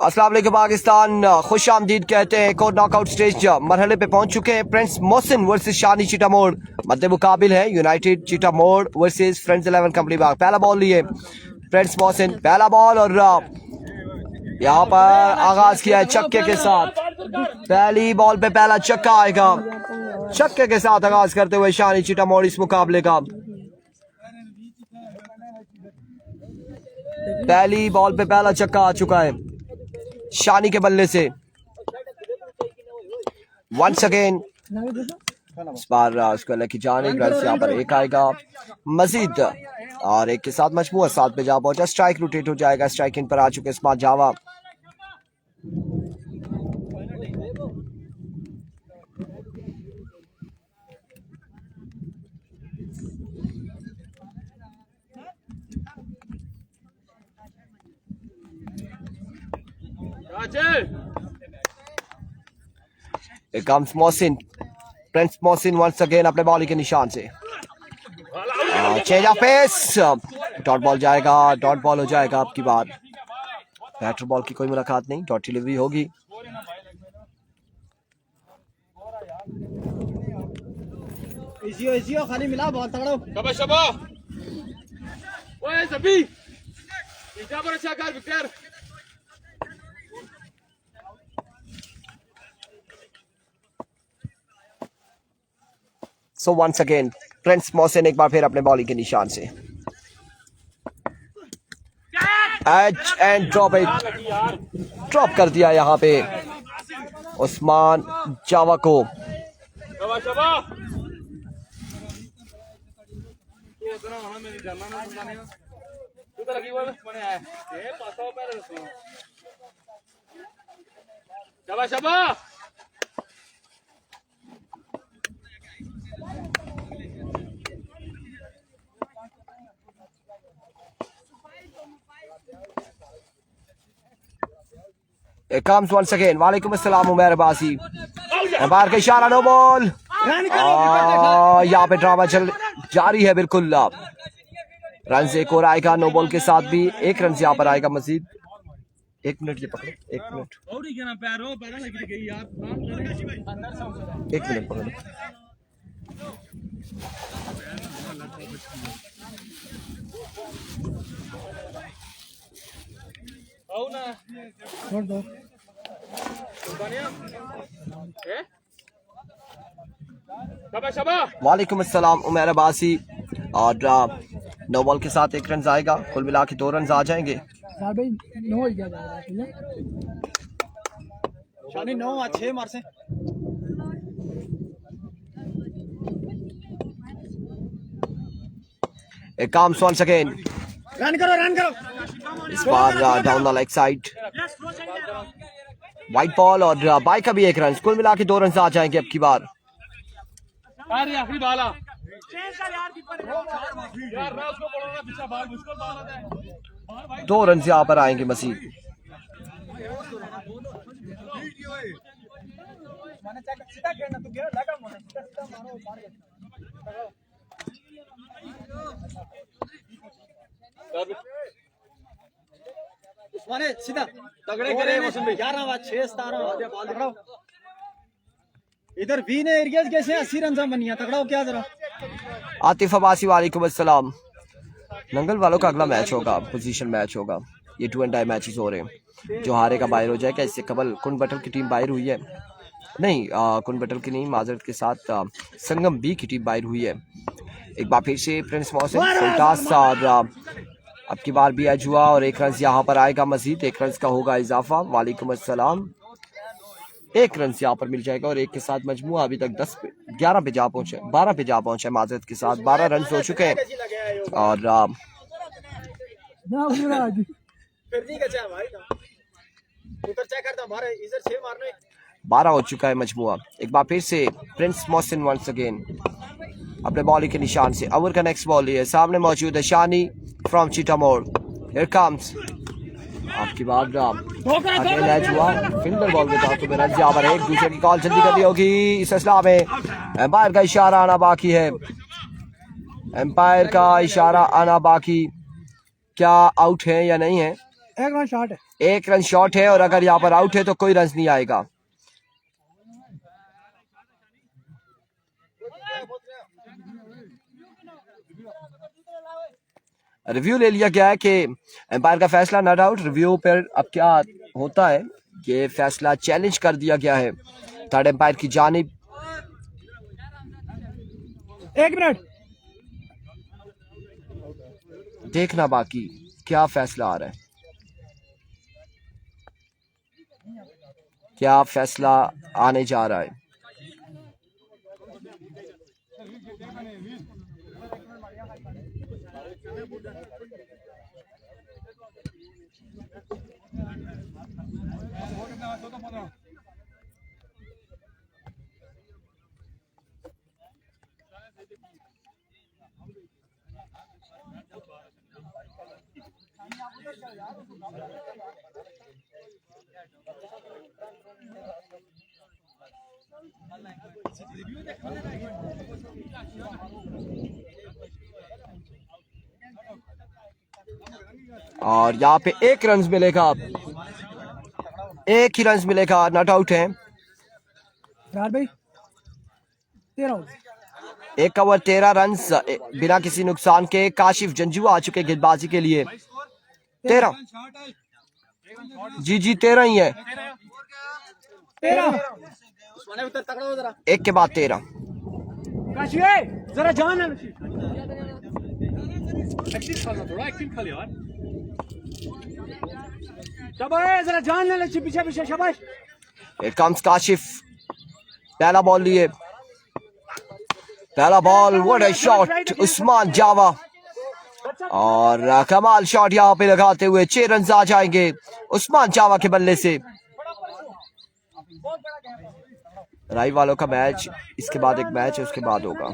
अस्सलाम वालेकुम पाकिस्तान, खुश आमदीद कहते हैं। एक और नॉकआउट स्टेज मरहले पे पहुंच चुके हैं। प्रिंस मोहसिन वर्सेस शानी चीटा मोड़ मध्य मुकाबिल है। यूनाइटेड चीटा मोड़ वर्सेस फ्रेंड्स 11 कंपनी बाग। पहला बॉल लिए प्रिंस मोहसिन, पहला बॉल और यहाँ पर आगाज किया है छक्के के साथ। पहली बॉल पे पहला छक्का आएगा। छक्के के साथ आगाज करते हुए शानी चीटा मोड़ इस मुकाबले का। पहली बॉल पे पहला छक्का आ चुका है शानी के बल्ले से। वंस अगेन इस बार उसको लकी जाने से यहाँ पर एक आएगा मजीद और एक के साथ मजमूआ 7 पे जा पहुंचा। स्ट्राइक रोटेट हो जाएगा। स्ट्राइक इन पर आ चुके इस्मात Jawa. Mohsin, Prince Mohsin once again अपने बॉलिंग के निशान से। Change of pace, dot ball जाएगा। डॉट बॉल हो जाएगा आपकी बार। बैटर बॉल की कोई मुलाकात नहीं, डॉट डिलीवरी होगी। खाली मिला बॉल तगड़ो। ओए सभी इजा पर अच्छा कर wicket. So once again prince Mohsin एक बार फिर अपने बॉलिंग के निशान से। Edge and drop it, drop कर दिया यहाँ पे उस्मान जावा को। comes once again। वालेकुम अस्सलाम उमर अब्बासी। अंपायर का इशारा, नो बॉल। यहाँ पे ड्रामा चल जारी है बिल्कुल। रन से एक और आएगा नो बॉल के साथ भी। एक रन से यहाँ पर आएगा मजीद। 1 मिनट ये पकड़ो, 1 मिनट, 1 मिनट पकड़ो। छोड़ दो। वालेकुम अस्सलाम उमर अब्बासी। और नो बॉल के साथ 1 रन आएगा। कुल मिला के 2 रन आ जाएंगे। शानी 9 और 6 मार से। comes once again। रन करो, रन करो। इस बार down the leg side wide ball और बाई का भी 1 रन। कुल मिला के 2 रन आ जाएंगे अब की बार। आखिरी बाला 2 रन यहाँ पर आएंगे मसीद। सीधा तगड़े करे 11 व 6 17 इधर भी ने एरियाज कैसे 80 रन से बनिया तगड़ा क्या जरा। आतिफ अब्बासी वालेकुम अस्सलाम। नंगल वालों का अगला मैच होगा, पोजीशन मैच होगा। ये 2 एंड डाई मैचेस हो रहे हैं। जो हारेगा बाहर हो जाएगा। इससे कबल कुन बटल की टीम बाहर हुई है। नहीं, कुन बटल की नहीं, माजरत के साथ संगम बी की टीम बाहर हुई है। एक बार फिर से प्रिंस मोहसिन फुल टॉस और अब की बार भी एज हुआ और 1 रन यहाँ पर आएगा मजीद। 1 रन का होगा इजाफा। वालेकुम अस्सलाम। 1 रन यहाँ पर मिल जाएगा और 1 के साथ मजमुआ अभी तक 11 पे जा पहुंचे, 12 पे जा पहुंचे माजरत के साथ। 12 रन हो चुके हैं और 12 हो चुका है मजमुआ। एक बार फिर से प्रिंस मोहसिन वंस अगेन अपने बॉलिंग के निशान से। ओवर का नेक्स्ट बॉल है। सामने मौजूद है शानी फ्रॉम चीटा मोड़। हियर कम्स आपकी बात मैच हुआ फिंगर बॉल के साथ। तो मेरा यहाँ पर एक दूसरे की कॉल जल्दी करनी होगी। इस सिलसिला में एम्पायर का इशारा आना बाकी है। एम्पायर का इशारा आना बाकी। क्या आउट है या नहीं है? एक रन शॉट है। 1 रन शॉट है और अगर यहाँ पर आउट है तो कोई रन नहीं आएगा। रिव्यू ले लिया गया है कि एम्पायर का फैसला नॉट आउट। रिव्यू पर अब क्या होता है, ये फैसला चैलेंज कर दिया गया है थर्ड एम्पायर की जानिब। 1 मिनट देखना बाकी क्या फैसला आ रहा है, क्या फैसला आने जा रहा है। और यहाँ पे 1 रन मिलेगा, 1 ही रन मिलेगा, नॉट आउट है। राज भाई 13 आउट। 1 ओवर 13 रन बिना किसी नुकसान के। काशिफ जंजू आ चुके गेंदबाजी के लिए। 13 जी 13 ही है। 13 1 के बाद 13। जरा जान शाबाश, जरा जान ले पीछे पीछे शाबाश। Here comes काशिफ, पहला बॉल लिए, पहला ball, what a shot Usman Jawa. और कमाल शॉट यहाँ पे लगाते हुए 6 रन आ जाएंगे उस्मान जावा के बल्ले से। राई वालों का मैच, इसके बाद एक मैच है, उसके बाद होगा।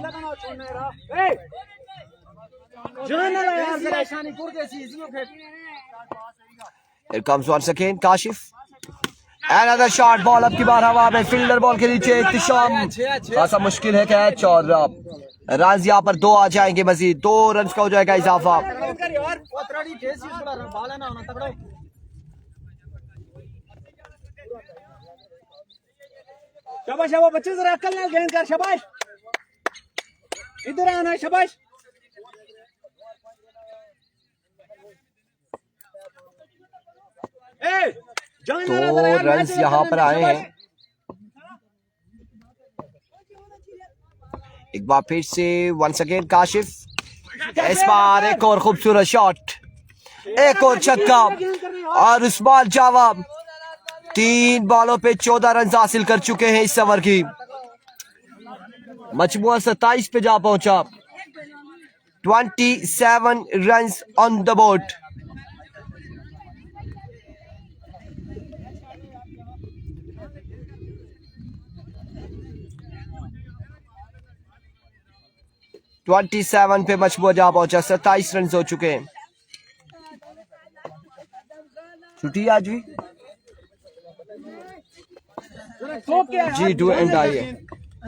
Here comes once again Kashif, another shot, ball अब की बार हवा में, फील्डर बॉल के नीचे इख्तिशाम, खासा मुश्किल है कैच और रन यहाँ पर 2 आ जाएंगे मजीद, 2 रन का हो जाएगा इजाफा। शाबाश वो बच्चे, जरा अक्ल नाल गेंद कर, शाबाश इधर आना, शाबाश। तो रन यहाँ पर आए हैं। एक बार फिर से वंस अगेन काशिफ, इस बार एक और खूबसूरत शॉट, एक और छक्का और उस्मान जावा 3 बॉलों पे 14 रन हासिल कर चुके हैं इस ओवर की। मजमुआ 27 पे जा पहुंचा, 27 run on the board. Twenty 27 पे मजमुआ जा पहुंचा, 27 रन हो चुके हैं। छुट्टी आज भी जी, डू एंड डाई है,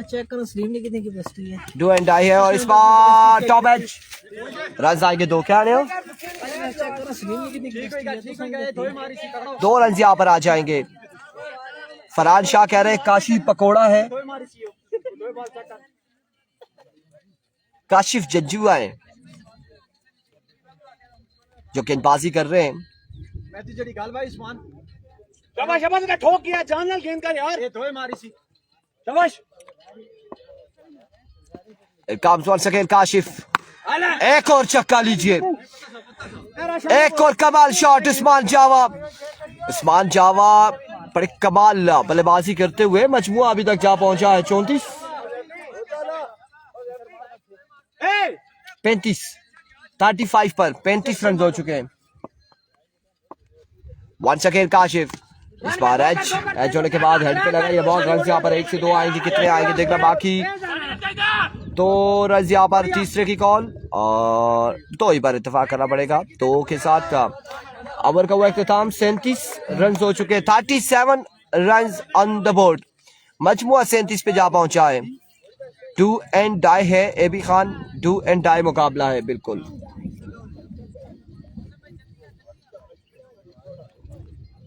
चेक करो स्लीव में कितने की बचती है। डू एंड डाई है और इस बार टॉप एज रन आएंगे 2। क्या है, चेक करो स्लीव में कितने की बचती है। 2 रन यहाँ पर आ जाएंगे। फरहान शाह कह रहे हैं काशी पकोड़ा है, काशिफ जज्जू आए जो गेंदबाजी कर रहे हैं। शाबाश शाबाश, ने ठोक किया, जान नाल गेंद कर यार, ये धोए मारी सी, शाबाश। comes once again काशिफ, एक और छक्का लीजिए, एक और कमाल शॉट उस्मान जावा। उस्मान जावा बड़े कमाल बल्लेबाजी करते हुए मजमुआ अभी तक जा पहुंचा है 34 35 35 पर 35 रन हो चुके हैं। वंस अगेन काशिफ, इस बार एज होने के बाद हेड पे लगा ये बॉल, रन यहाँ पर 1 से 2 आएंगे, कितने आएंगे देखना बाकी। 2 रन यहाँ पर तीसरे की कॉल और 2 ही पर इत्तेफाक करना पड़ेगा। 2 के साथ ओवर का हुआ इख्तिताम, 37 रन हो चुके हैं, 37 रन ऑन द बोर्ड। मजमुआ 37 पे जा पहुंचा है। डू एंड डाई है AB Khan, do and die मुकाबला है बिल्कुल।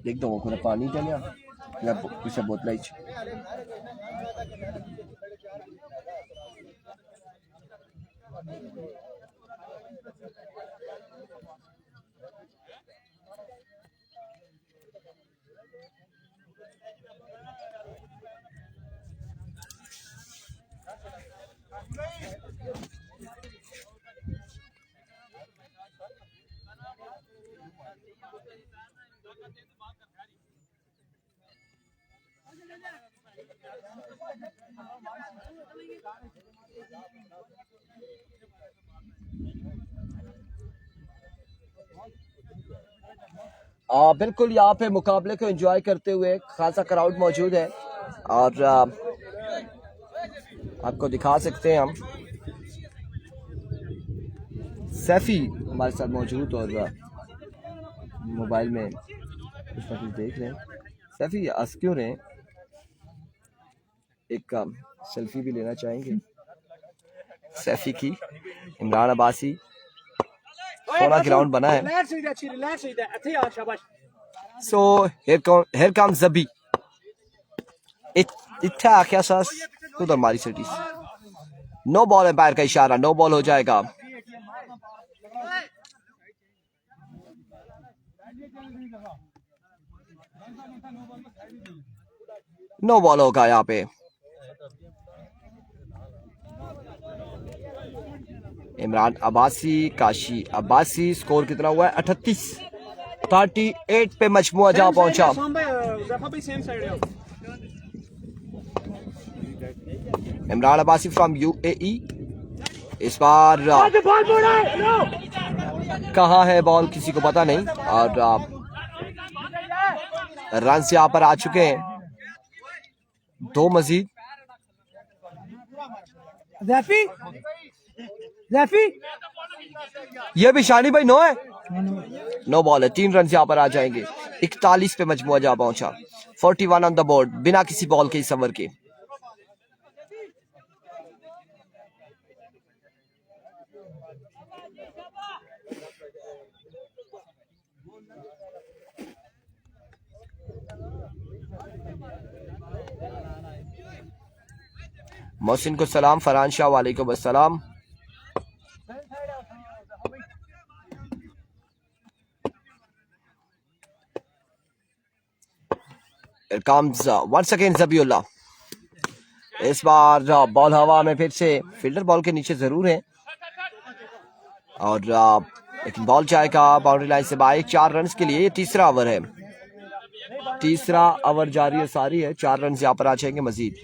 देख दो वो पानी क्या लिया या कुछ बोतल ही बिल्कुल यहाँ पे मुकाबले को एंजॉय करते हुए खासा क्राउड मौजूद है और आपको दिखा सकते हैं हम सैफी हमारे साथ मौजूद और मोबाइल में कुछ ना कुछ देख रहे हैं। सैफी हंस क्यों रहे हैं? एक सेल्फी भी लेना चाहेंगे सैफी की। इमरान अब्बासी थोड़ा ग्राउंड बना है। So here comes Zabi. इतना आख्या सास उधर मारी सिटी। नो बॉल एम्पायर का इशारा, नो बॉल हो जाएगा। नो बॉल होगा यहाँ पे। इमरान अब्बासी, काशी अब्बासी। स्कोर कितना हुआ है? 38 पे मजमुआ जा पहुंचा। Imran Abbasi from UAE. इस बार कहाँ है बॉल किसी को पता नहीं और रन यहाँ पर आ चुके हैं 2 मजीद। ये भी शानी भाई नो है, नो बॉल है। 3 रन यहाँ पर आ जाएंगे। 41 पे मजमुआ जा पहुंचा। 41 ऑन द बोर्ड बिना किसी बॉल के इस ओवर के। मोहसिन को सलाम, फरहान शाह वालेकुम अस्सलाम। comes once again Zabiullah। इस बार बॉल हवा में फिर से फील्डर बॉल के नीचे जरूर है और लेकिन बॉल जाएगा बाउंड्री लाइन से बाहर 4 रन के लिए। ये तीसरा ओवर है, तीसरा ओवर जारी है सारी है। 4 रन यहाँ पर आ जाएंगे मजीद।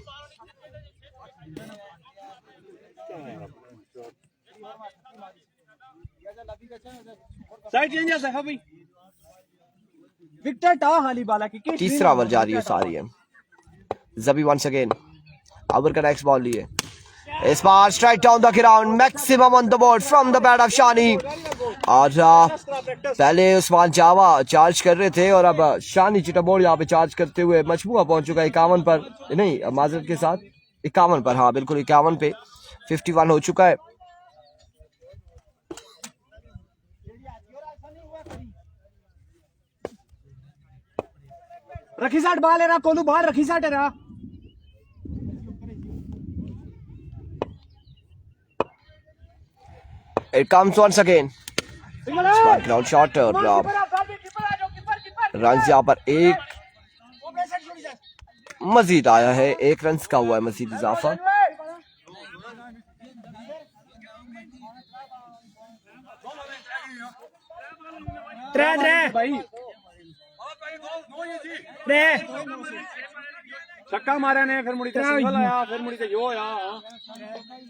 साइड चेंज है भाई। विकेट आ हाली बाला की तीसरा ओवर जारी है सारी है। जबी वंस अगेन ओवर का नेक्स्ट बॉल लिए। इस बार strike down the ground, maximum on the board from the bat of Shani. और पहले उस्मान जावा चार्ज कर रहे थे और अब शानी चिटाबोर्ड यहाँ पे चार्ज करते हुए मजमुआ पहुंच चुका है 51 पर, नहीं माजरत के साथ 51 पर। हाँ बिल्कुल 51 पे 51 हो चुका है। रखी साठ बाल है ना कोलू बाहर रखी साठ है ना। It comes once again. Ground shot और रन यहाँ पर 1 मजीद आया है। 1 रन का हुआ है मजीद इजाफा। छक्का मारा ने फिर मुड़ी ते सिंगल आया फिर मुड़ी ते यो आया।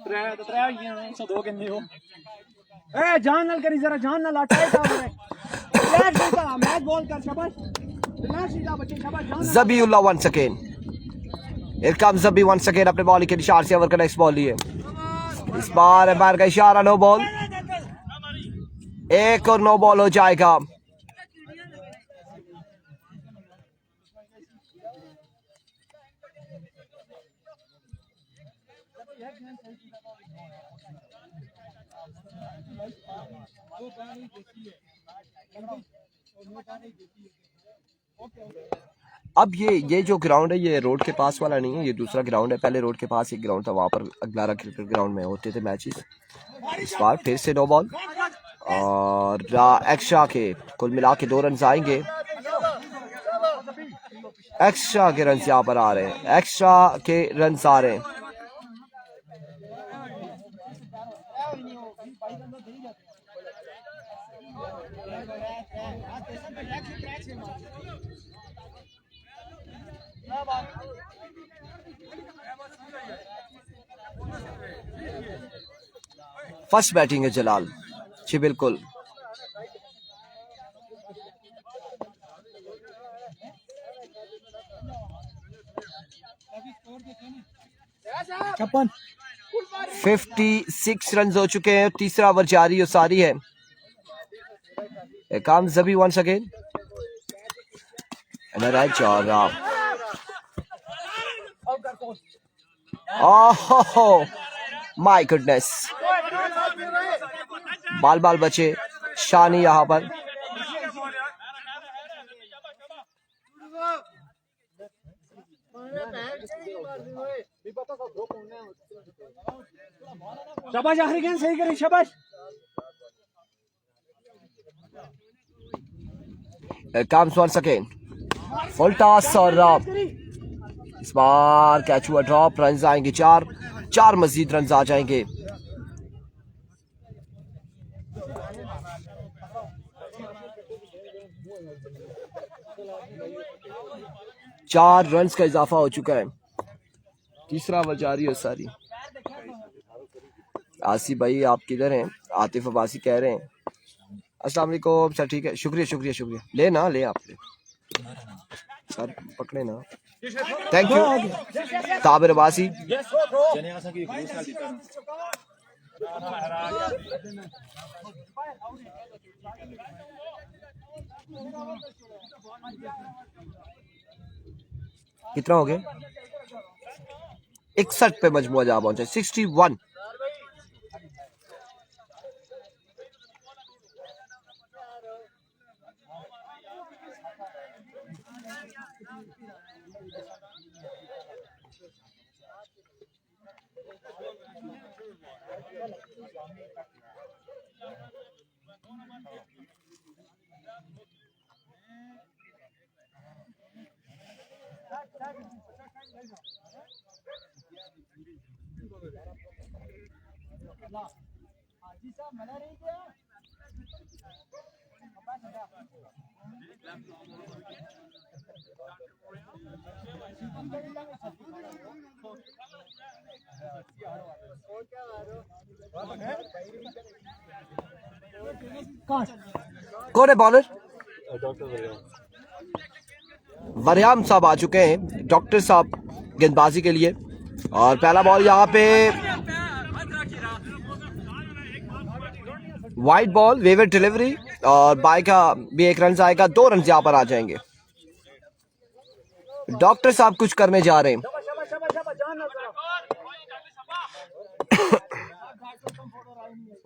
त्रै होइयां 102 किन्ने हो। ए जान नाल करी जरा जान नाल अटाई का मैच बॉल कर शाबाश। Zabiullah once again. Here comes Zabi once again अपने बॉल के इशारे से ओवर का नेक्स्ट बॉल लिए। इस बार एम्पायर का इशारा नो बॉल। 1 और नो बॉल हो जाएगा। अब ये जो ग्राउंड है ये रोड के पास वाला नहीं है, ये दूसरा ग्राउंड है। पहले रोड के पास एक ग्राउंड था, वहाँ पर अगलारा क्रिकेट ग्राउंड में होते थे मैचेस। इस बार फिर से नो बॉल और एक्स्ट्रा के कुल मिला के 2 रन आएंगे। एक्स्ट्रा के रन यहाँ पर आ रहे हैं, एक्स्ट्रा के रन आ रहे हैं। फर्स्ट बैटिंग है जलाल जी, बिल्कुल। छप्पन 56 रन हो चुके हैं, तीसरा ओवर जारी और सारी है। काम जबी वंस अगेन और माय गुडनेस, बाल बचे। शानी यहाँ पर शाबाश, आखिरी गेंद सही करी, शाबाश। comes once again full toss और इस बार कैच हुआ ड्रॉप। रन आएंगे 4 मजीद रन आ जाएंगे। चार रन का इजाफा हो चुका है, तीसरा ओवर जारी है सारी। आसिफ भाई आप किधर हैं? आतिफ अब्बासी कह रहे हैं अस्सलाम वालेकुम सर। ठीक है, शुक्रिया शुक्रिया शुक्रिया। ले ना ले, आप ले सर, पकड़े ना। Thank you Tabir Abbasi. कितना हो गया? 61 पे मजमुआ जा पहुंचा, 61। कौन है बॉलर? वरियाम साहब आ चुके हैं, डॉक्टर साहब गेंदबाजी के लिए। और पहला बॉल यहाँ पे वाइड बॉल, वेवर डिलीवरी और बाय का भी 1 रन आएगा। 2 रन यहाँ पर आ जाएंगे। डॉक्टर साहब कुछ करने जा रहे हैं।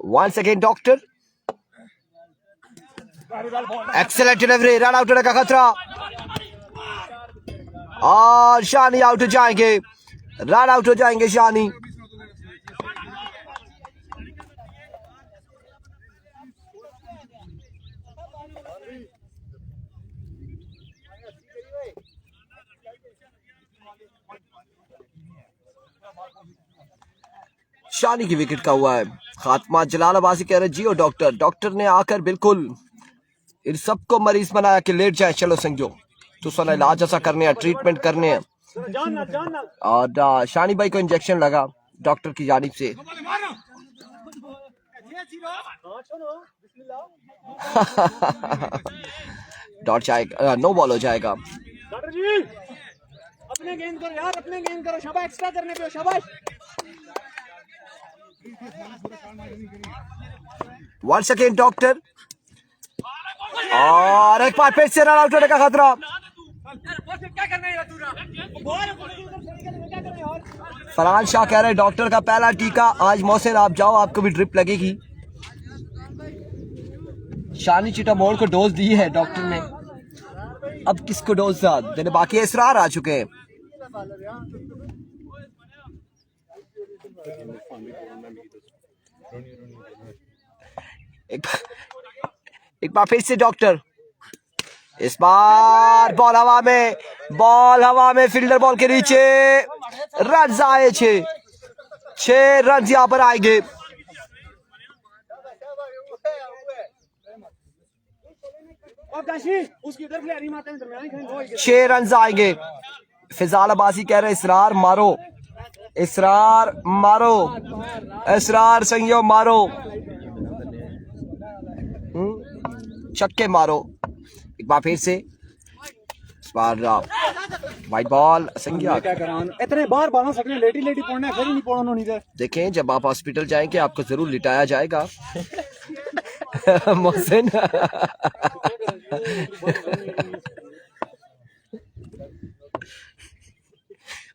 Once again doctor, excellent delivery, run out होने का खतरा और शानी आउट हो जाएंगे। रन आउट हो जाएंगे शानी। शानी की विकेट का हुआ है खात्मा। जलाल अब्बासी कह रहे जियो डॉक्टर। डॉक्टर ने आकर बिल्कुल इन सबको मरीज बनाया कि लेट जाए, चलो संजो तो साला इलाज ऐसा करने हैं, ट्रीटमेंट करने हैं। और शानी भाई को इंजेक्शन लगा डॉक्टर की जानिब से। डॉट जाएगा, नो बॉल हो जाएगा। अपने गेंद करो यार, अपने गेंद करो, शाबाश। एक्स्ट्रा करने पे शाबाश। वंस अगेन डॉक्टर और एक बार फिर से रन आउट होने का खतरा। फरहान शाह कह रहे हैं डॉक्टर का पहला टीका आज। मोहसिन आप जाओ, आपको भी ड्रिप लगेगी। शानी चिटामोल को डोज दी है डॉक्टर ने। अब किसको डोसा देने बाकी है? इसरार आ चुके हैं। एक बार फिर से डॉक्टर, इस बार बॉल हवा में, फील्डर बॉल के नीचे, रन आए 6 रन यहां पर आएंगे। उसकी उधर खिलाड़ी मारते हैं दरमियान 6 रन आएंगे। फिजाल अब्बासी कह रहे इसरार मारो, इसरार संयो मारो, छक्के मारो। एक बार फिर से, इस बार वाइट बॉल संज्ञा। क्या करान इतने बार बालों सकने लेटी पड़ना फिर नहीं पड़ना नहीं दे। देखें जब आप हॉस्पिटल जाएंगे आपको जरूर लिटाया जाएगा। Mohsin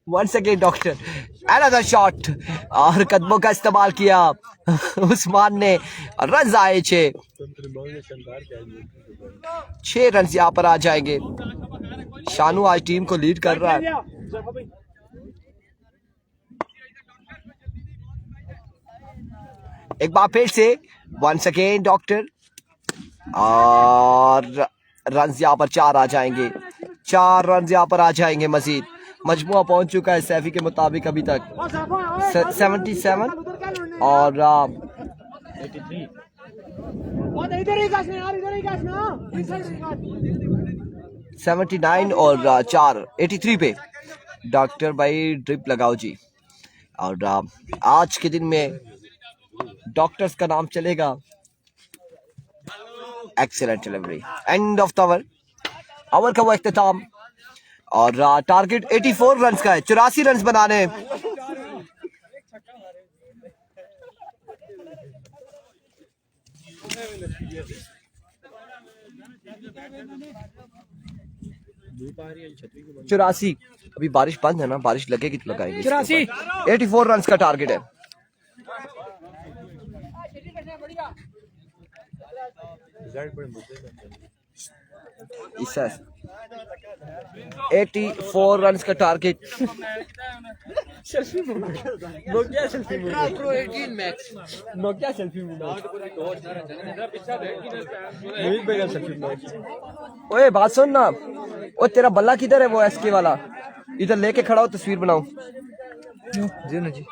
once again doctor, another shot और कदमों का इस्तेमाल किया उस्मान ने। रन आए 6 रन यहाँ पर आ जाएंगे। शानू आज टीम को लीड कर रहा है। एक बार फिर से वंस अगेन डॉक्टर, और रन यहाँ पर 4 आ जाएंगे। 4 रन यहाँ पर आ जाएंगे मजीद। मजमुआ पहुंच चुका है सैफी के मुताबिक अभी तक 77 और 79 और 4 83 पे। डॉक्टर भाई ड्रिप लगाओ जी। और आज के दिन में डॉक्टर्स का नाम चलेगा। Excellent delivery, end of the over का वो इख्तिताम। और टारगेट 84 रन का है, 84 रन बनाने हैं। चौरासी, अभी बारिश बंद है ना, बारिश लगेगी तो लगाएंगे। 84 रन का टारगेट है। इस 84 रन का टारगेट। ओए बात सुन ना, ओ तेरा बल्ला किधर है? वो एसके वाला इधर लेके खड़ा हो, तस्वीर बनाओ। जी ना जी,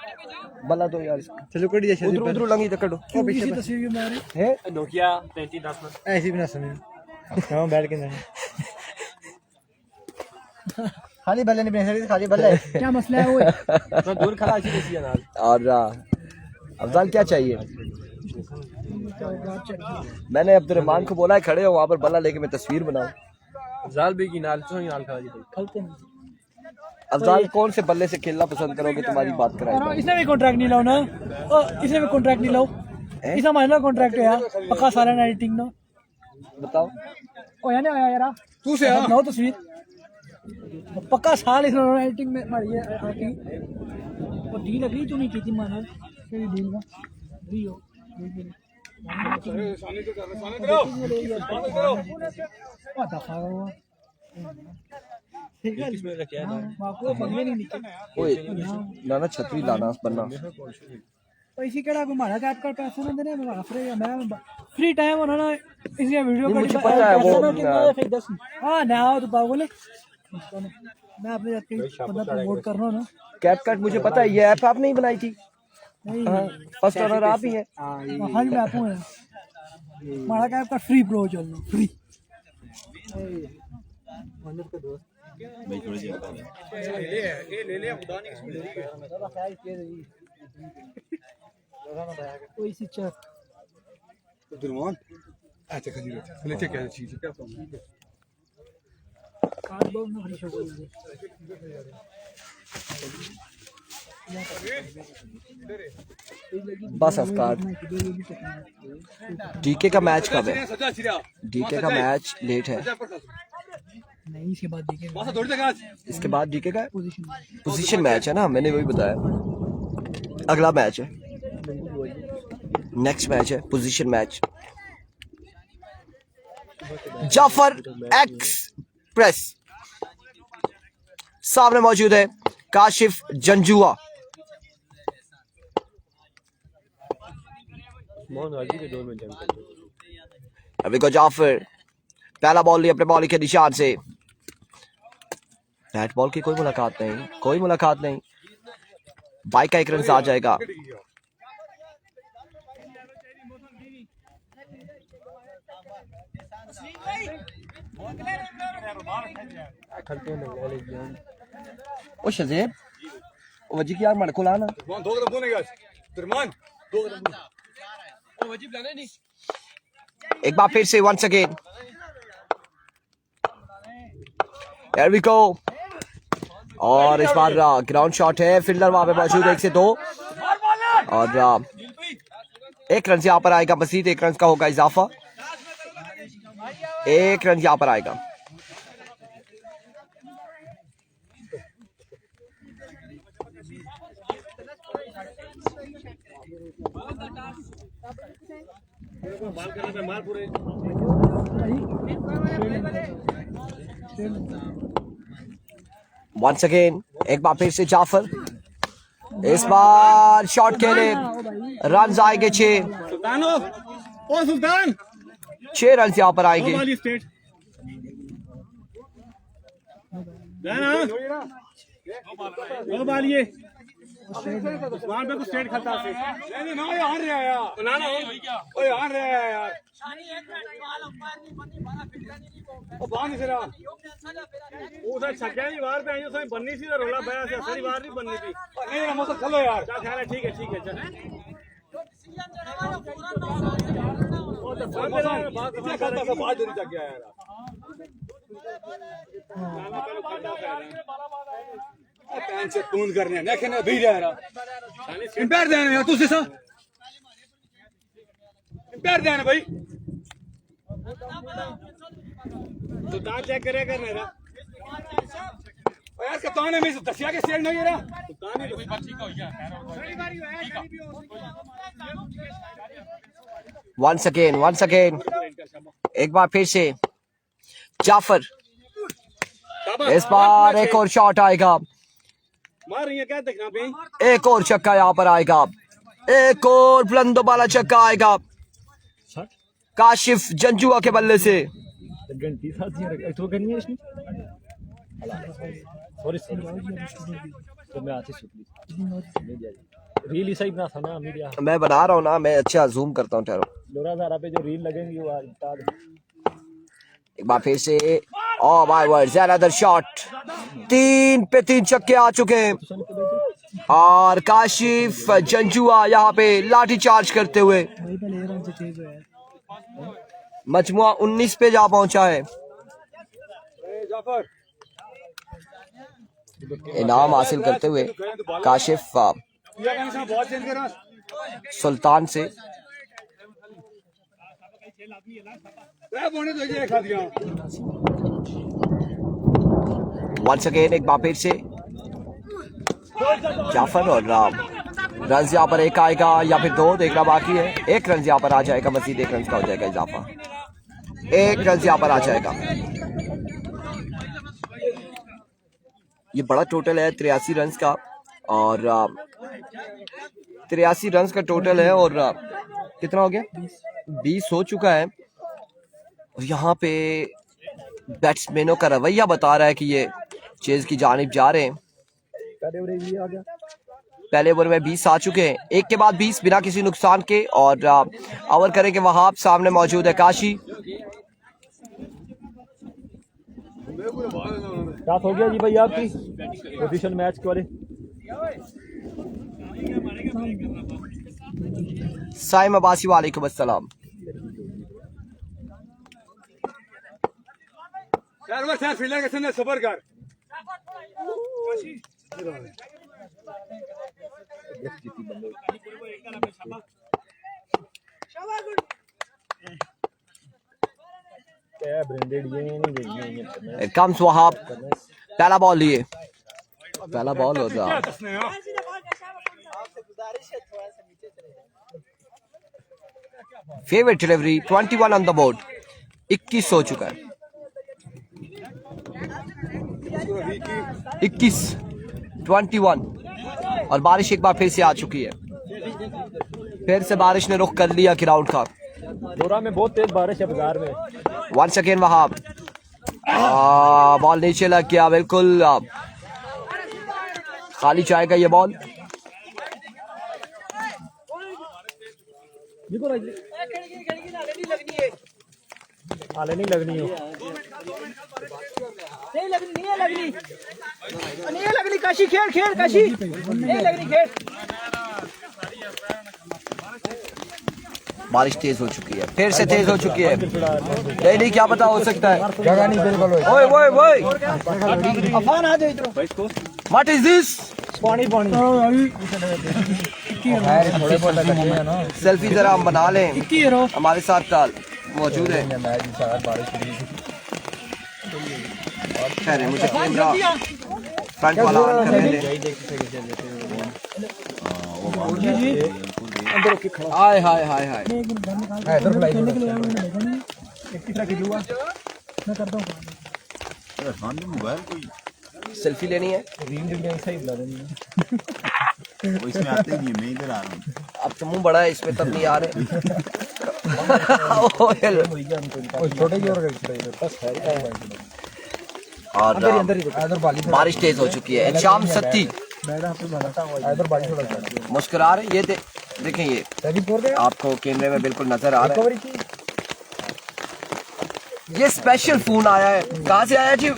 बल्ला दो यार। चलो कड़ी उधर लंगी तक कटो। पीछे तस्वीर बना रहे हैं नोकिया 3310 ऐसी बना सुनिए। हां बैठ के नहीं खाली बल्ले नहीं बना, खाली बल्ला है। क्या मसला है? वो तो दूर खड़ा ऐसी कैसी है नाल। और अफजाल क्या चाहिए? मैंने अब्दुर्रहमान को बोला है खड़े हो वहां पर, बल्ला लेके मैं तस्वीर बनाऊं। अफजाल भी की नाल तो ही नाल खड़ा जी खलते हैं। अफजाल कौन से बल्ले से खेलना पसंद करोगे? तुम्हारी बात कराएगा। इसने भी कॉन्ट्रैक्ट नहीं लाओ ना, इसने भी कॉन्ट्रैक्ट नहीं लाओ। इसका मायना कॉन्ट्रैक्ट है यार, पक्का सारा एडिटिंग ना बताओ। ओ यानी आया यार तू से लाओ तस्वीर, पक्का साल इसने एडिटिंग में मारी है आकी। और डील अगली तू नहीं की थी माना तेरी डील का दी हो साने तो कर साने करो दफा हुआ। ठीक है इसमें क्या है आपको बंगले नहीं नीचे। ओए ना छतरी लाना बनना पैसे केड़ा हमारा कैप कर पैसे ना देने हमारा फ्री टाइम होना ना इसलिए वीडियो मुझे पता है वो। हां ना तो बोले मैं अपने जाके बंदा प्रमोट कर रहा हूं ना। कैप कट मुझे पता है, ये ऐप आपने ही बनाई थी। फर्स्ट ऑनर आप ही है। हां मैं आप हूं। हमारा कैप का फ्री प्रो चल रहा फ्री। मनोज का दोस्त भाई थोड़ी सी बता ले खुदा नहीं इसमें जरा ख्याल किए कोई सी चेक दुर्मान अच्छा खली लेते क्या चीज क्या कार्ड बहुत ना खरीद सको। बस अफकार डीके का मैच कब है? डीके का मैच लेट है। नहीं इसके बाद डीके, इसके बाद डीके का पोजीशन मैच है ना, मैंने वही बताया। अगला मैच है, नेक्स्ट मैच है position match. Jafar express. सामने मौजूद है काशिफ जंजुआ। अभी को जाफर पहला बॉल लिया अपने बॉलिंग के निशान से। बैट बॉल की कोई मुलाकात नहीं। बाइक का एक रन आ जाएगा। ओ शज़ेब ओ वजी की यार मड़ को लाना एक बार फिर से once again. Here we go। और इस बार ग्राउंड शॉट है। फील्डर वहां पे मौजूद 1 से 2 और 1 रन यहाँ पर आएगा मजीद। 1 रन का होगा इजाफा। 1 रन यहाँ पर आएगा। वंस अगेन एक बार फिर से जाफर। इस बार शॉट खेले। रन आएंगे 6। सुल्तान 6 रन यहाँ पर आएंगे। वहां पे कुछ स्टेट खाता से नहीं ना हार रहा है यार ना ओए हार रहा है यार ओ बांध सिरा उधर छक्का नहीं मार पे आयो सही बननी सी रोला बया से सारी बार नहीं बननी थी नहीं हम तो चलो यार क्या ख्याल है। ठीक है चल वो तो बात खाता सब बात जरूर चक गया यार पैन से तून करने देखे ना भी रहा इंपेयर देने यार तू सा इंपेयर देने भाई तो दांत चेक करे करने रा और यार कप्तान ने मिस दसिया के सेल नहीं रहा कप्तान ने ठीक हो गया सही बारी है। वंस अगेन एक बार फिर से जाफर। इस बार एक और शॉट आएगा। मार रही है क्या देखना भाई। एक और छक्का यहाँ पर आएगा। एक और बुलंदो वाला छक्का आएगा काशिफ जंजुआ के बल्ले से। रील सही बना था ना मीडिया मैं बना रहा हूँ ना। मैं अच्छा जूम करता हूँ। ठहरो लोराजारा पे जो रील लगेंगी वो एक बार फिर से। Oh my word another shot. 3 पे 3 छक्के आ चुके हैं और काशिफ जंजुआ यहाँ पे लाठी चार्ज करते हुए मजमुआ 19 पे जा पहुंचा है। इनाम हासिल करते हुए काशिफ सुल्तान से। वंस अगेन एक बार फिर से जाफर और रन यहाँ पर 1 आएगा या फिर 2 देखना बाकी है। 1 रन यहाँ पर आ जाएगा मजीद। 1 रन का हो जाएगा इजाफा। 1 रन यहाँ पर आ जाएगा। ये बड़ा टोटल है 83 रन का और 83 रन का टोटल है और कितना हो गया 20 हो चुका है। और यहाँ पे बैट्समैनों का रवैया बता रहा है कि ये चेज की जानिब जा रहे हैं। पहले ओवर में 20 आ चुके हैं। एक के बाद 20 बिना किसी नुकसान के और ओवर करेंगे वहाब। सामने मौजूद है काशी। बात हो गया जी भाई आपकी पोजीशन मैच के वाले। साइम अब्बासी वालेकुम अस्सलाम। यार फील्डर के सामने सबर कर। कम्स वहाब। पहला बॉल लिए। पहला बॉल हो रहा favourite delivery 21 on the board. 21 हो चुका है। 21 और बारिश एक बार फिर से आ चुकी है। फिर से बारिश ने रुख कर लिया ग्राउंड का। दोरा में बहुत तेज बारिश है बाजार में। वंस अगेन वहां बॉल नीचे लग गया, बिल्कुल खाली जाएगा ये बॉल। हाले नहीं लगनी हो। नहीं लगनी काशी खेल खेल काशी नहीं लगनी खेल। बारिश तेज हो चुकी है, फिर से तेज हो चुकी है। नहीं क्या पता हो सकता है। जगह नहीं बिल्कुल ओए ओए ओए, अफान आ जाए इधर। What is this? पानी पानी थोड़े बहुत लगे हैं ना। सेल्फी जरा हम बना लें, की हीरो हमारे साथ ताल मौजूद है। खैर है, मुझे कैमरा फ्रंट वाला ऑन करने दें। हाय हाय हाय हाय, सेल्फी लेनी है। इसमें आते ही नहीं, मैं इधर आ रहा हूँ। अब तो मुंह बड़ा है इसमें, तब नहीं आ रहे। छोटे की और बारिश तेज हो चुकी है। शाम सत्ती मुस्कुरा रहे, ये देखें, ये आपको कैमरे में बिल्कुल नजर आ रहा है। ये स्पेशल फोन आया है, कहाँ से आया जी?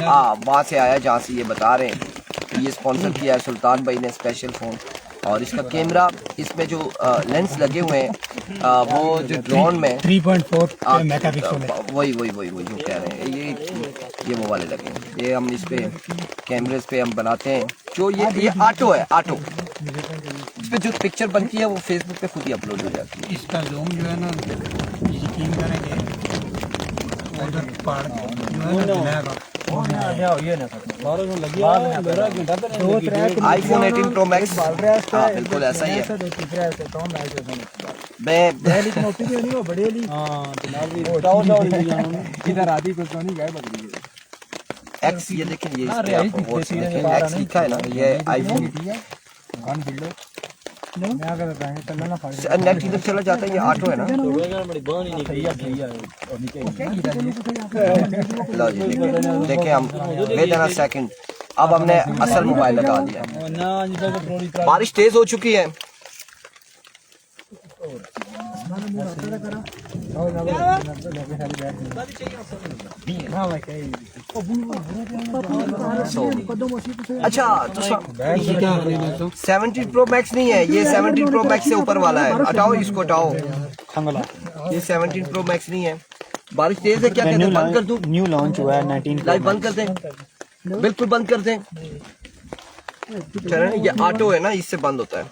हाँ, वहाँ से आया जहाँ से ये बता रहे हैं कि ये स्पॉन्सर किया है सुल्तान भाई ने स्पेशल फोन। और इसका कैमरा, इसमें जो लेंस लगे हुए हैं वो जो ड्रोन में 3.4 मेगापिक्सल है। वही जो कह रहे हैं, ये वो वाले लगे हैं। ये हम इस पे कैमरेज पे हम बनाते हैं। जो ये ऑटो है, ऑटो इस पे जो पिक्चर बनती है वो फेसबुक पे खुद ही अपलोड हो जाती है। इसका जूम जो है ना, यकीन करेंगे उधर पहाड़ जो है ना आईफोन 18 प्रो मैक्स, हाँ बिल्कुल ऐसा ही है। मैं इधर आदि को तो नहीं गए बदली। एक्स, ये देखें, ये इस पे आपको वो देखें, एक्स लिखा है ना, ये आईफोन। नेट इधर चला जाता है, ये ऑटो है ना। लो जी देखें हम, वेट एन सेकंड, अब हमने असल मोबाइल लगा दिया। बारिश तेज हो चुकी है। अच्छा तो 17 प्रो मैक्स नहीं है, ये 17 प्रो मैक्स से ऊपर वाला है। हटाओ इसको, हटाओ, ये 17 प्रो मैक्स नहीं है। बारिश तेज है, क्या कहते हैं, बंद कर दूं? न्यू लॉन्च हुआ है 19 लाइव बंद कर दें, बिल्कुल बंद कर दें। चलें, ये ऑटो है ना, इससे बंद होता है।